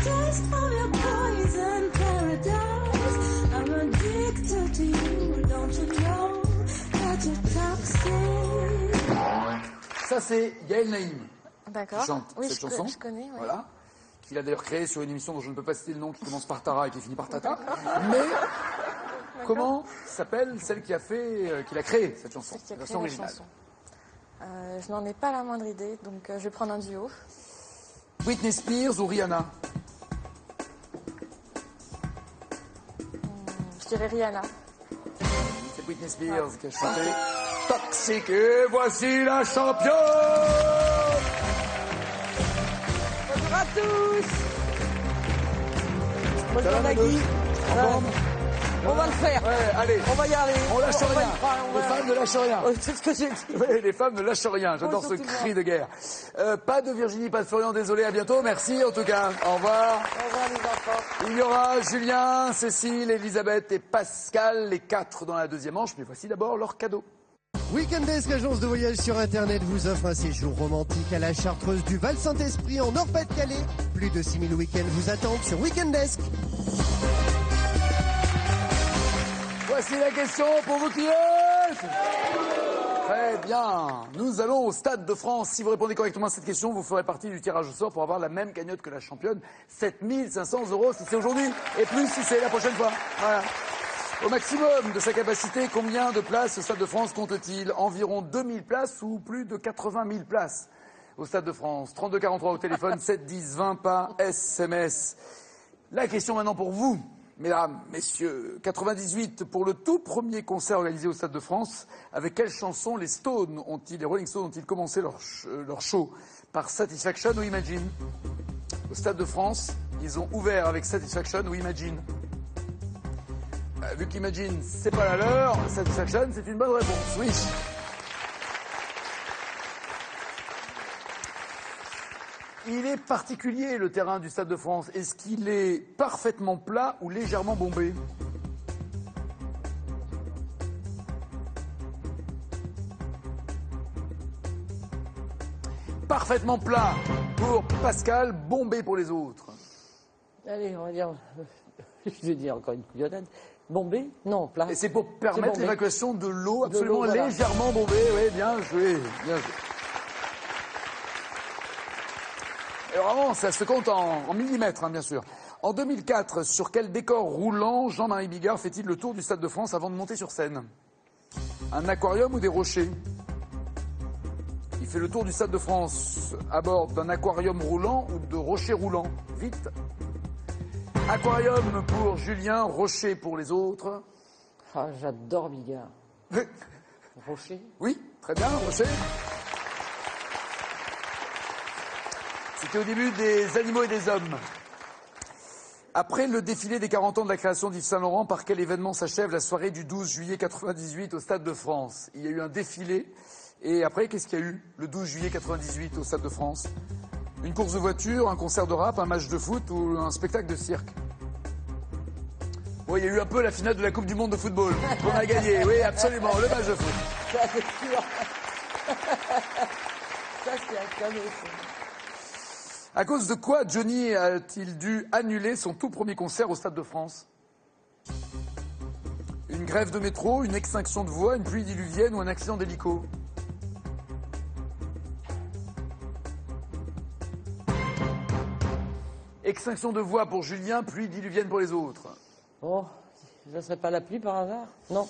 taste of your poison paradise. I'm addicted to you, don't you know that you're toxic? Ça, c'est Yael Naïm D'accord. qui chante Oui, cette je chanson. je connais, ouais. Voilà. Qu'il a d'ailleurs créé sur une émission dont je ne peux pas citer le nom, qui commence par Tara et qui finit par Tata. Mais comment s'appelle celle qui a créé cette chanson, Celle qui a la créé version la originale? chanson. Je n'en ai pas la moindre idée, donc je vais prendre un duo. Britney Spears ou Rihanna? Je dirais Rihanna. C'est Britney Spears qui a chanté Toxic. Et voici la championne! Bonjour à tous. Ça va, Bonjour Nagui. Nagui? En forme? On va le faire. Ouais, allez. On va y aller. On lâche va y rien. croire, on Les va- femmes ne lâchent rien. Oh, c'est ce que j'ai dit. Oui, les femmes ne lâchent rien. J'adore ce Bonjour tout le cri de guerre. Pas de Virginie, pas de Florian, désolé, à bientôt. Merci en tout cas. Au revoir. Au revoir les enfants. Il y aura Julien, Cécile, Elisabeth et Pascal, les 4 dans la deuxième manche. Mais voici d'abord leur cadeau. Weekendesk, agence de voyage sur Internet, vous offre un séjour romantique à la Chartreuse du Val-Saint-Esprit en Nord-Pas-de-Calais. Plus de 6000 week-ends vous attendent sur Weekendesk. Voici la question pour vous qui êtes. Très bien. Nous allons au Stade de France. Si vous répondez correctement à cette question, vous ferez partie du tirage au sort pour avoir la même cagnotte que la championne. 7 500 € si c'est aujourd'hui et plus si c'est la prochaine fois. Voilà. Au maximum de sa capacité, combien de places le Stade de France compte-t-il? Environ 2000 places ou plus de 80 000 places au Stade de France. 32 43 au téléphone, 7 10 20 par SMS. La question maintenant pour vous, mesdames, messieurs. 98 pour le tout premier concert organisé au Stade de France. Avec quelle chanson les Rolling Stones ont-ils commencé leur show? Par Satisfaction ou Imagine? Au Stade de France, ils ont ouvert avec Satisfaction ou Imagine? Vu qu'Imagine, c'est pas la leur, Satisfaction, c'est une bonne réponse, oui. Il est particulier, le terrain du Stade de France. Est-ce qu'il est parfaitement plat ou légèrement bombé? parfaitement plat pour Pascal, bombé pour les autres. Allez, on va dire. Je vais dire encore une couillonnade. Bombé? Non, plat. Et c'est pour permettre bombé. l'évacuation de l'eau absolument voilà. légèrement bombée. Oui, bien joué, bien joué. Et vraiment, ça se compte en millimètres, hein, bien sûr. En 2004, sur quel décor roulant Jean-Marie Bigard fait-il le tour du Stade de France avant de monter sur scène? Un aquarium ou des rochers? Il fait le tour du Stade de France à bord d'un aquarium roulant ou de rochers roulants. Vite. Aquarium pour Julien, rocher pour les autres. Ah, j'adore Bigard. Rocher? Oui, très bien, rocher. C'était au début des animaux et des hommes. Après le défilé des 40 ans de la création d'Yves Saint-Laurent, par quel événement s'achève la soirée du 12 juillet 98 au Stade de France? Il y a eu un défilé. Et après, qu'est-ce qu'il y a eu le 12 juillet 98 au Stade de France? Une course de voiture, un concert de rap, un match de foot ou un spectacle de cirque? Bon, il y a eu un peu la finale de la Coupe du Monde de football. On a gagné, oui, absolument, le match de foot. Ça, c'est sûr. Ça, c'est un cadeau. À cause de quoi Johnny a-t-il dû annuler son tout premier concert au Stade de France? Une grève de métro, une extinction de voix, une pluie diluvienne ou un accident d'hélico? Extinction de voix pour Julien, pluie diluvienne pour les autres. Oh, ça serait pas la pluie par hasard? Non.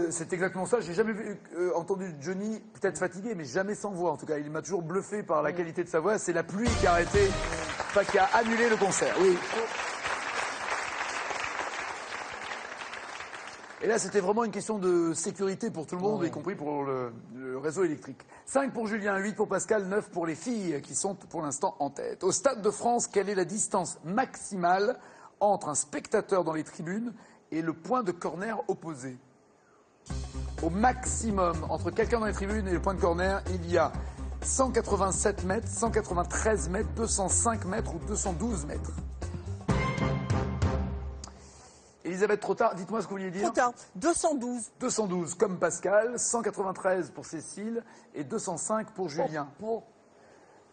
C'est exactement ça. J'ai jamais entendu Johnny, peut-être fatigué, mais jamais sans voix. En tout cas, il m'a toujours bluffé par la qualité de sa voix. C'est la pluie qui a arrêté, enfin, qui a annulé le concert. Oui. Et là, c'était vraiment une question de sécurité pour tout le monde, y compris pour le réseau électrique. 5 pour Julien, 8 pour Pascal, 9 pour les filles qui sont pour l'instant en tête. Au Stade de France, quelle est la distance maximale entre un spectateur dans les tribunes et le point de corner opposé? Au maximum, entre quelqu'un dans les tribunes et le point de corner, il y a 187 mètres, 193 mètres, 205 mètres ou 212 mètres. Elisabeth, trop tard, dites-moi ce que vous vouliez dire. Trop tard, 212. 212 comme Pascal, 193 pour Cécile et 205 pour Julien. Oh,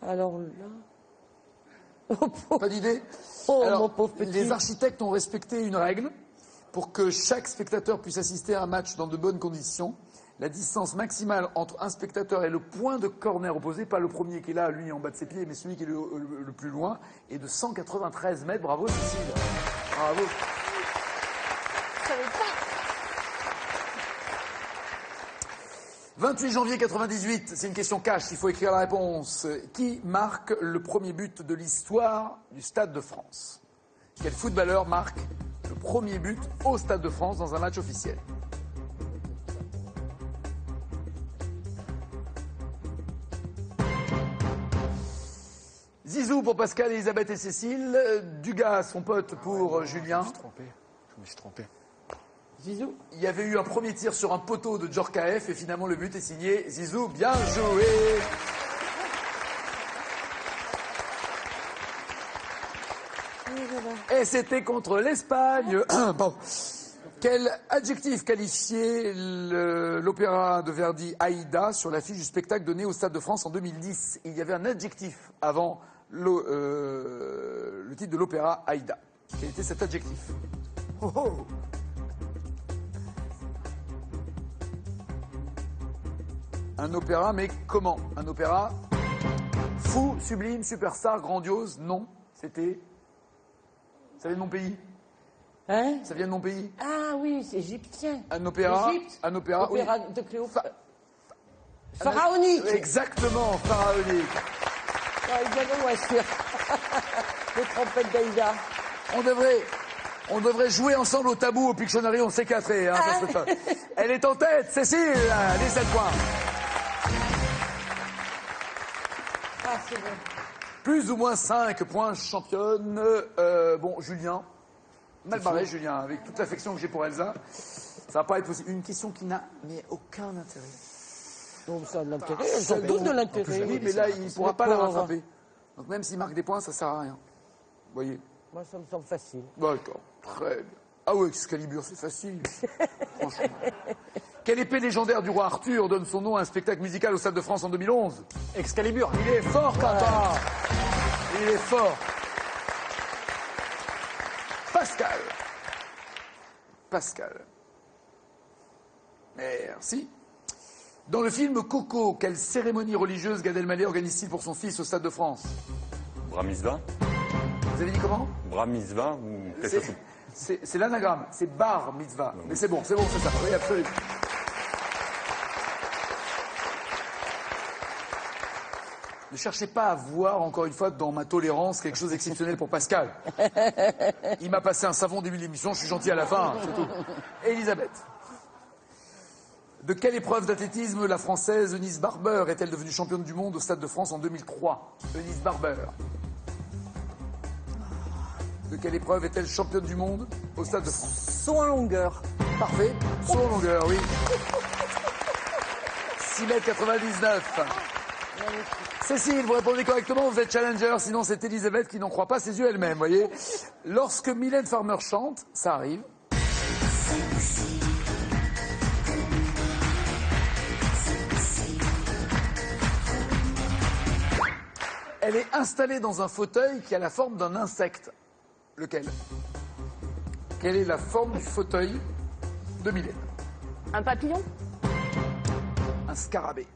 alors là... Pas d'idée? Oh, Alors, mon pauvre petit. les architectes ont respecté une règle pour que chaque spectateur puisse assister à un match dans de bonnes conditions. La distance maximale entre un spectateur et le point de corner opposé, pas le premier qui est là, lui en bas de ses pieds, mais celui qui est le plus loin, est de 193 mètres. Bravo Cécile. Bravo. Je savais pas. 28 janvier 98, c'est une question cash, il faut écrire la réponse. Qui marque le premier but de l'histoire du Stade de France? Quel footballeur marque le premier but au Stade de France dans un match officiel? Zizou pour Pascal, Elisabeth et Cécile. Dugas, son pote, pour Julien. Je me suis trompé. Zizou? Il y avait eu un premier tir sur un poteau de Djorkaeff et finalement le but est signé Zizou. Bien joué. Et c'était contre l'Espagne. Bon. Quel adjectif qualifiait l'opéra de Verdi Aïda sur l'affiche du spectacle donné au Stade de France en 2010? Il y avait un adjectif avant le titre de l'opéra Aïda. Quel était cet adjectif? Oh oh. Un opéra, mais comment? Un opéra fou, sublime, superstar, grandiose? Non, c'était... Ça vient de mon pays. Hein? Ça vient de mon pays. Ah oui, c'est égyptien. Un opéra. Égypte. Un opéra. Opéra Oui. de Cléopâtre. Pharaonique. Exactement, pharaonique. Ah, il vient de loin, sûr. Les trompettes d'Aïda. On devrait jouer ensemble au tabou, au Pictionary, on s'éclaterait. Hein, ça se fait pas. Elle est en tête, Cécile, 17 points. Ah, c'est bon. Plus ou moins 5 points, championne. Bon, Julien. Mal barré, Julien, avec toute l'affection que j'ai pour Elsa. Ça va pas être possible. Une question qui n'a mais aucun intérêt. Donc ça a de l'intérêt, elles ont toutes de l'intérêt. Oui, mais là, il ne pourra pas la rattraper. Donc même s'il marque des points, ça sert à rien. Vous voyez? Moi, ça me semble facile. D'accord, très bien. Ah ouais, Excalibur, c'est facile. Franchement. Quelle épée légendaire du roi Arthur donne son nom à un spectacle musical au Stade de France en 2011? Excalibur. Il est fort, Quentin. Il est fort. Pascal. Pascal. Merci. Dans le film Coco, quelle cérémonie religieuse Gad Elmaleh organise-t-il pour son fils au Stade de France? Bramisva. Vous avez dit comment? Bramisva ou quelque chose. C'est l'anagramme, c'est bar mitzvah. Mais c'est bon, c'est ça. Oui, absolument. Ne cherchez pas à voir, encore une fois, dans ma tolérance, quelque chose d'exceptionnel pour Pascal. Il m'a passé un savon au début de l'émission, je suis gentil à la fin, c'est tout. Elisabeth. De quelle épreuve d'athlétisme la Française Eunice Barber est-elle devenue championne du monde au Stade de France en 2003? Eunice Barber. De quelle épreuve est-elle championne du monde au Stade de France? Saut en longueur. Parfait. Saut en longueur, oui. 6,99 m. Cécile, vous répondez correctement, vous êtes challenger, sinon c'est Elisabeth qui n'en croit pas ses yeux elle-même, voyez. Lorsque Mylène Farmer chante, ça arrive. Elle est installée dans un fauteuil qui a la forme d'un insecte. Lequel? Quelle est la forme du fauteuil de Mylène? Un papillon? Un scarabée.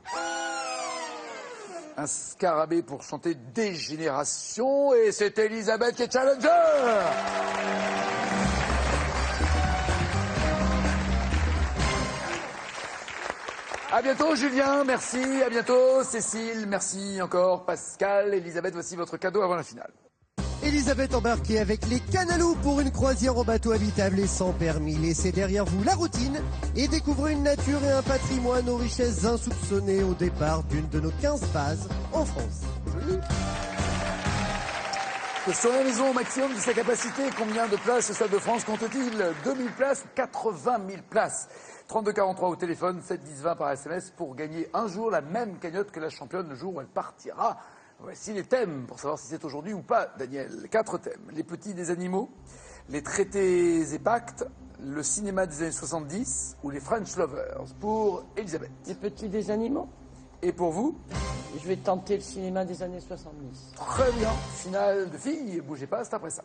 Un scarabée pour chanter Dégénération. Et c'est Elisabeth qui est challenger. À bientôt Julien, merci. À bientôt Cécile, merci encore. Pascal, Elisabeth, voici votre cadeau avant la finale. Elisabeth embarquée avec les Canalous pour une croisière en bateau habitable et sans permis. Laissez derrière vous la routine et découvrez une nature et un patrimoine aux richesses insoupçonnées au départ d'une de nos 15 bases en France. Sur la maison au maximum de sa capacité, combien de places le Stade de France compte-t-il? 2000 places ou 80 000 places? 3243 au téléphone, 7 10 20 par SMS pour gagner un jour la même cagnotte que la championne le jour où elle partira. Voici les thèmes, pour savoir si c'est aujourd'hui ou pas, Daniel. 4 thèmes. Les petits des animaux, les traités et pactes, le cinéma des années 70 ou les French Lovers. Pour Elisabeth. Les petits des animaux. Et pour vous? Je vais tenter le cinéma des années 70. Très bien. Finale de filles. Bougez pas, c'est après ça.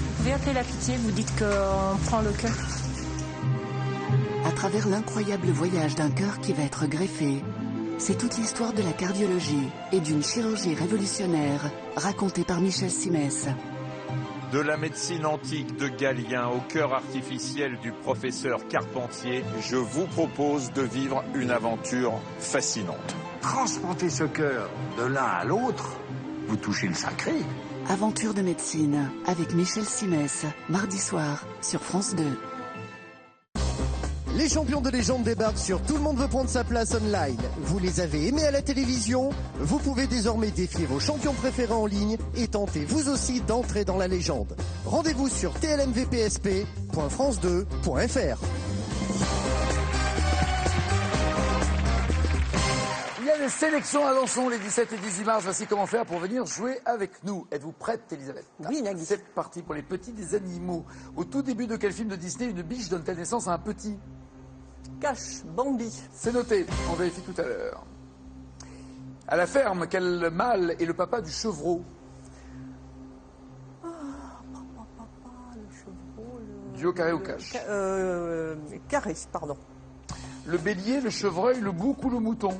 Vous pouvez appeler la pitié, vous dites qu'on prend le cœur. À travers l'incroyable voyage d'un cœur qui va être greffé, c'est toute l'histoire de la cardiologie et d'une chirurgie révolutionnaire racontée par Michel Simès. De la médecine antique de Galien au cœur artificiel du professeur Carpentier, je vous propose de vivre une aventure fascinante. Transporter ce cœur de l'un à l'autre, vous touchez le sacré. Aventure de médecine avec Michel Simès, mardi soir sur France 2. Les champions de légende débarquent sur Tout le monde veut prendre sa place online. Vous les avez aimés à la télévision, vous pouvez désormais défier vos champions préférés en ligne et tenter vous aussi d'entrer dans la légende. Rendez-vous sur tlmvpsp.france2.fr. Il y a des sélections à Alençon les 17 et 18 mars. Voici comment faire pour venir jouer avec nous. Êtes-vous prête, Elisabeth? Oui, Nagui. C'est parti pour les petits des animaux. Au tout début de quel film de Disney une biche donne-t-elle naissance à un petit? Cache, Bambi. C'est noté, on vérifie tout à l'heure. À la ferme, quel mâle est le papa du chevreau? Le chevreau, Duo carré ou cache? Carré, pardon. Le bélier, le chevreuil, le bouc ou le mouton?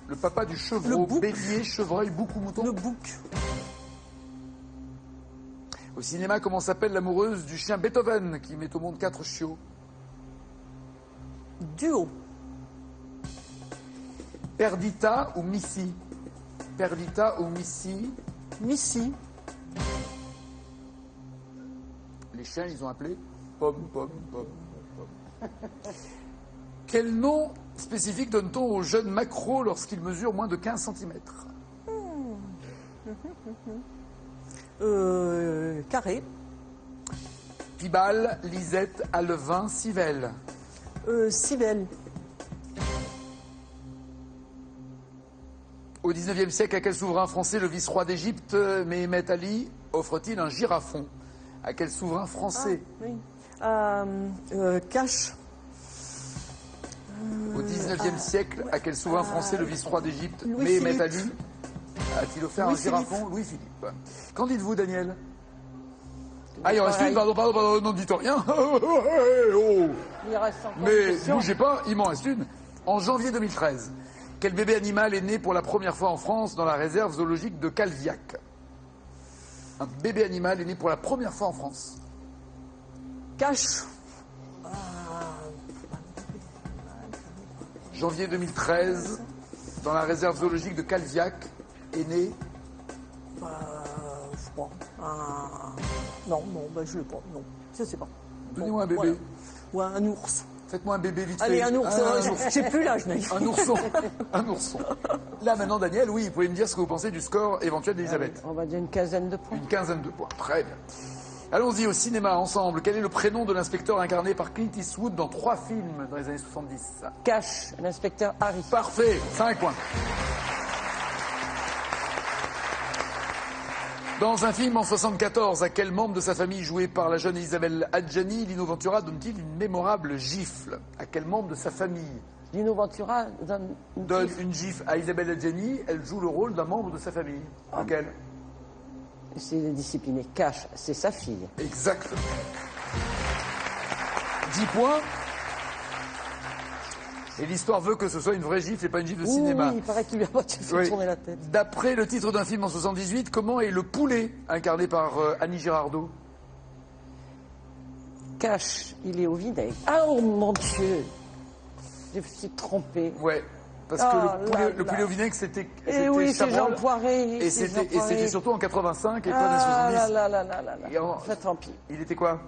Le papa du chevreau, bélier, chevreuil, bouc ou mouton? Le bouc. Au cinéma, comment s'appelle l'amoureuse du chien Beethoven qui met au monde 4 chiots? Duo. Perdita ou Missy? Perdita ou Missy? Missy. Les chiens, ils ont appelé Pomme, Pomme, Pomme, Pomme. Quel nom spécifique donne-t-on au jeune maquereau lorsqu'il mesure moins de 15 cm? Carré. Pibal, Lisette, Alevin, Civelle. Civelle. Au 19e siècle, à quel souverain français le vice-roi d'Égypte, Méhémet Ali, offre-t-il un girafon? À quel souverain français? Cash. Au 19e siècle, à quel souverain français le vice-roi d'Égypte, Louis-Philippe. Méhémet Ali, a-t-il offert un Louis-Philippe. girafon? Louis-Philippe. Qu'en dites-vous, Daniel? Ah, il en reste une, pardon, non, dites rien. Oh. Il reste encore une Mais question. bougez pas, il m'en reste une. En janvier 2013, quel bébé animal est né pour la première fois en France dans la réserve zoologique de Calviac? Un bébé animal est né pour la première fois en France. Cash. Janvier 2013, dans la réserve zoologique de Calviac, est né. Je crois. Non, je l'ai pas. Non, je sais pas. Donnez-moi un bébé. Voilà. Ouais, un ours. Faites-moi un bébé vite Allez, fait. un ours. Un Je sais plus l'âge, mais. Un ourson. Un ourson. Là, maintenant, Daniel, oui, vous pouvez me dire ce que vous pensez du score éventuel d'Elisabeth. On va dire une quinzaine de points. Une quinzaine de points. Très bien. Allons-y au cinéma ensemble. Quel est le prénom de l'inspecteur incarné par Clint Eastwood dans 3 films dans les années 70? Cash, l'inspecteur Harry. Parfait. 5 points. Dans un film en 74, à quel membre de sa famille joué par la jeune Isabelle Adjani, Lino Ventura donne-t-il une mémorable gifle? À quel membre de sa famille Lino Ventura donne une gifle à Isabelle Adjani? Elle joue le rôle d'un membre de sa famille. Lequel? C'est discipliné. Cash, c'est sa fille. Exactement. 10 points. Et l'histoire veut que ce soit une vraie gifle et pas une gifle de cinéma. Oui, il paraît qu'il lui a pas fait Oui. tourner la tête. D'après le titre d'un film en 78, comment est le poulet incarné par Annie Girardot? Cash, il est au vinaigre. Ah, oh mon Dieu. Je me suis trompé. Ouais. Parce Oh que le poulet au vinaigre, c'était oui, c'est Chabrol. Jean Poiré. Et c'est c'était Jean Poiré. surtout en 85 et pas Ah en là 70. là là là là là. Et en- Enfin, tant pis. Il était quoi?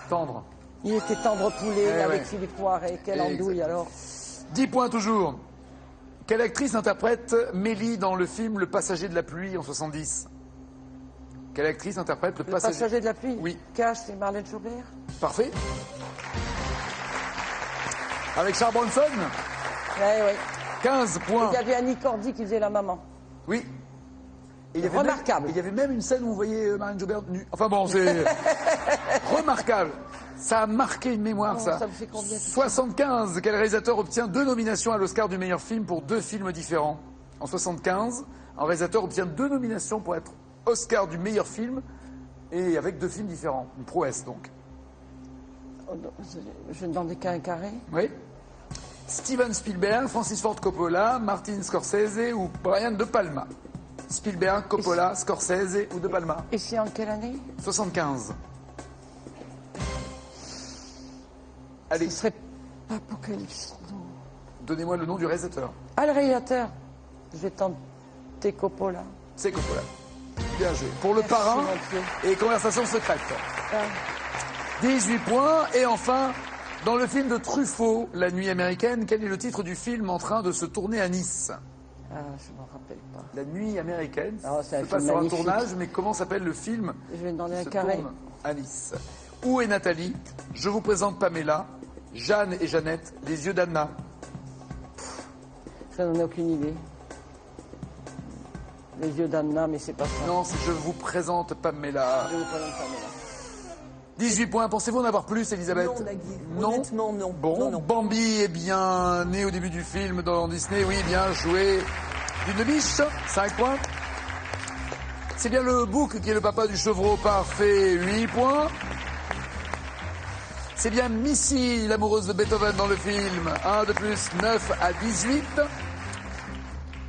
Tendre. Il était tendre poulet Eh avec ouais. Philippe Poiré. Quelle andouille alors. 10 points toujours. Quelle actrice interprète Mélie dans le film Le Passager de la pluie en 70? Quelle actrice interprète Le Le passager de la pluie. Oui. Cash, c'est Marlène Jobert. Parfait. Avec Charles Bronson, Ouais. 15 points. Il y avait Annie Cordy qui faisait la maman. Oui. Et il y avait Remarquable. il y avait même une scène où vous voyez Marlène Jobert nue. Enfin bon, c'est remarquable. Ça a marqué une mémoire, Oh, ça. ça me fait combien, tout ça 75. Quel réalisateur obtient 2 nominations à l'Oscar du meilleur film pour 2 films différents? En 75, un réalisateur obtient 2 nominations pour être Oscar du meilleur film et avec 2 films différents. Une prouesse, donc. Oh, non, je ne demandais qu'un carré. Oui. Steven Spielberg, Francis Ford Coppola, Martin Scorsese ou Brian De Palma? Spielberg, Coppola, Scorsese ou De Palma? Et c'est en quelle année? 75. Allez. Ce serait pas Apocalypse. Non. Donnez-moi le nom du réalisateur. Ah, le réalisateur. Je vais tenter Coppola. C'est Coppola. Bien joué. Pour le Merci, parrain mon Dieu. et conversation secrète. Ah. 18 points. Et enfin, dans le film de Truffaut, La Nuit américaine, quel est le titre du film en train de se tourner à Nice? Ah, je m'en rappelle pas. La Nuit américaine. Ah, c'est un Je sais pas film sur un magnifique. tournage, mais comment s'appelle le film Je vais demander qui un se carré. tourne à Nice? Où est Nathalie? Je vous présente Pamela, Jeanne et Jeannette, les yeux d'Anna. Je n'en ai aucune idée. Les yeux d'Anna, mais c'est pas ça. Non, c'est Je vous présente Pamela. Je vous présente Pamela. 18 points. Pensez-vous en avoir plus, Elisabeth? Non, Nagui. Non. Honnêtement, non. Bon, Non, non. Bambi est bien né au début du film dans Disney. Oui, bien joué. D'une biche, 5 points. C'est bien le bouc qui est le papa du chevreau parfait, 8 points. C'est bien Missy, l'amoureuse de Beethoven dans le film. 1 de plus, 9 à 18.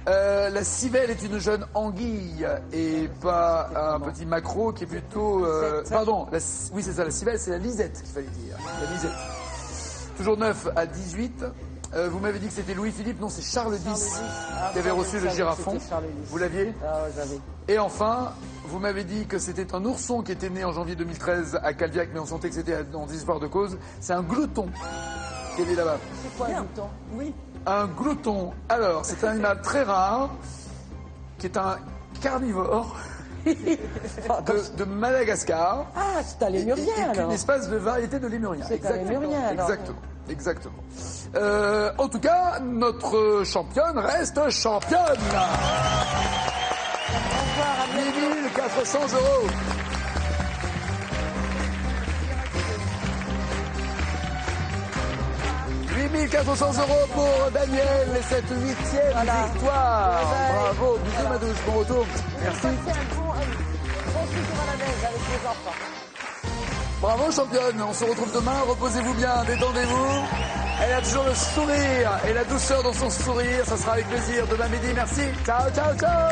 La civelle est une jeune anguille et pas un petit maquereau qui est plutôt... pardon, oui c'est ça, la civelle c'est la lisette qu'il fallait dire. La lisette. Toujours 9 à 18. Vous m'avez dit que c'était Louis-Philippe, non c'est Charles X qui avait reçu le girafon. Vous l'aviez? Ah, j'avais. Et enfin, vous m'avez dit que c'était un ourson qui était né en janvier 2013 à Calviac, mais on sentait que c'était dans désespoir de cause. C'est un glouton qui est né là-bas. C'est quoi un bouton? Oui. Un glouton. Alors, c'est un animal très rare, qui est un carnivore de Madagascar. Ah, c'est un lémurien Et alors. une espèce de variété de lémurien. C'est un Exactement. lémurien alors. Exactement. Exactement. En tout cas, notre championne reste championne. 8 400 €. 8 400 € pour Daniel et cette 8e victoire. Bravo, bisous Madouche, bon retour. Merci. Bravo championne, on se retrouve demain, reposez-vous bien, détendez-vous. Elle a toujours le sourire et la douceur dans son sourire, ça sera avec plaisir demain midi, merci. Ciao, ciao, ciao.